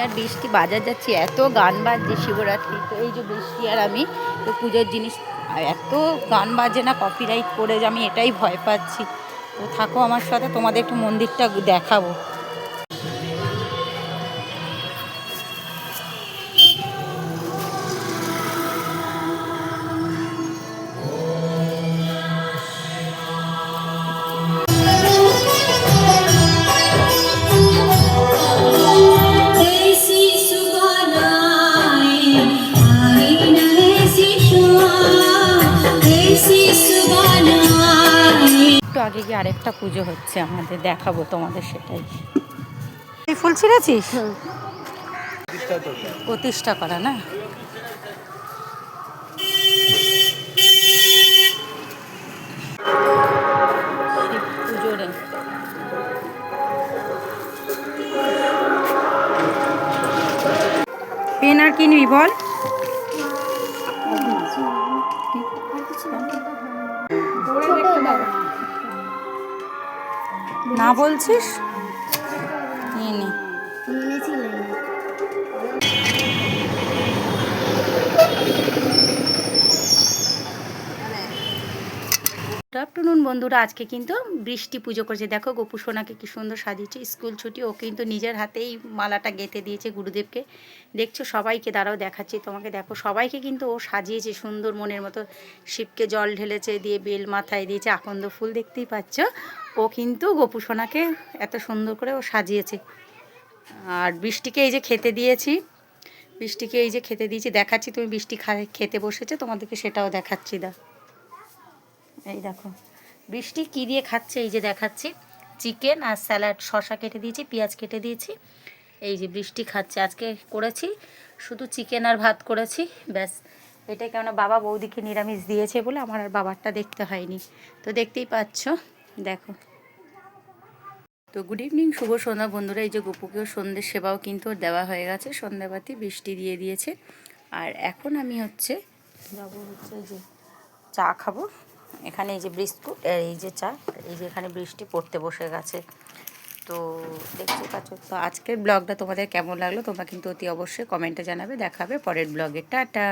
আর বৃষ্টি বাজার যাচ্ছি, এত গান বাজছে শিবরাত্রি। তো এই যে বৃষ্টি আর আমি তো পুজোর জিনিস এত গান বাজে না, কপিরাইট করে যে আমি এটাই ভয় পাচ্ছি। তো থাকো আমার সাথে, তোমাদের একটু মন্দিরটা দেখাবো। একটু আগে গিয়ে আরেকটা পুজো হচ্ছে আমাদের, দেখাবো তোমাদের সেটাই। এই ফুল ছিঁড়েছিস? প্রতিষ্ঠা করা না? শিব পুজোরে পেন আর কি নিবি বল? না বলছিস? নিয়ে নে। গুড আফটারনুন বন্ধুরা, আজকে কিন্তু বৃষ্টি পুজো করেছে। দেখো গোপু সোনাকে কি সুন্দর সাজিয়েছে, স্কুল ছুটি, ও কিন্তু নিজের হাতেই মালাটা গেঁথে দিয়েছে গুরুদেবকে। দেখছো সবাইকে, দাঁড়াও দেখাচ্ছি তোমাকে, দেখো সবাইকে কিন্তু ও সাজিয়েছে সুন্দর মনের মতো। শিবকে জল ঢেলেছে, দিয়ে বেল মাথায় দিয়েছে, আকন্দ ফুল দেখতেই পাচ্ছ। ও কিন্তু গোপু সোনাকে এত সুন্দর করে ও সাজিয়েছে। আর বৃষ্টিকে এই যে খেতে দিয়েছি, বৃষ্টিকে এই যে খেতে দিয়েছি, দেখাচ্ছি। তুমি বৃষ্টি খেতে বসেছে, তোমাদেরকে সেটাও দেখাচ্ছি। এই দেখো বৃষ্টি কি দিয়ে খাচ্ছে, এই যে দেখাচ্ছি। চিকেন আর স্যালাড, শসা কেটে দিয়েছি, পেঁয়াজ কেটে দিয়েছি। এই যে বৃষ্টি খাচ্ছে। আজকে করেছি শুধু চিকেন আর ভাত করেছি, ব্যাস। এটাই, কেননা বাবা বৌদিকে নিরামিষ দিয়েছে বলে আমার আর বাবারটা দেখতে হয়নি। তো দেখতেই পাচ্ছ, দেখো। তো গুড ইভিনিং, শুভ সন্ধ্যা বন্ধুরা। এই যে গোপুকেও সন্ধ্যের সেবাও কিন্তু দেওয়া হয়ে গেছে, সন্ধ্যাবাতি বৃষ্টি দিয়ে দিয়েছে। আর এখন আমি যাবো যে চা খাবো। এখানে এই যে বিস্কুট আর এই যে চা, এই যে এখানে বৃষ্টি পড়তে বসে গেছে। তো দেখতে পাচ্ছ। তো আজকের ব্লগটা তোমাদের কেমন লাগলো তোমরা কিন্তু অতি অবশ্যই কমেন্টে জানাবে। দেখাবে পরের ব্লগে। টাটা।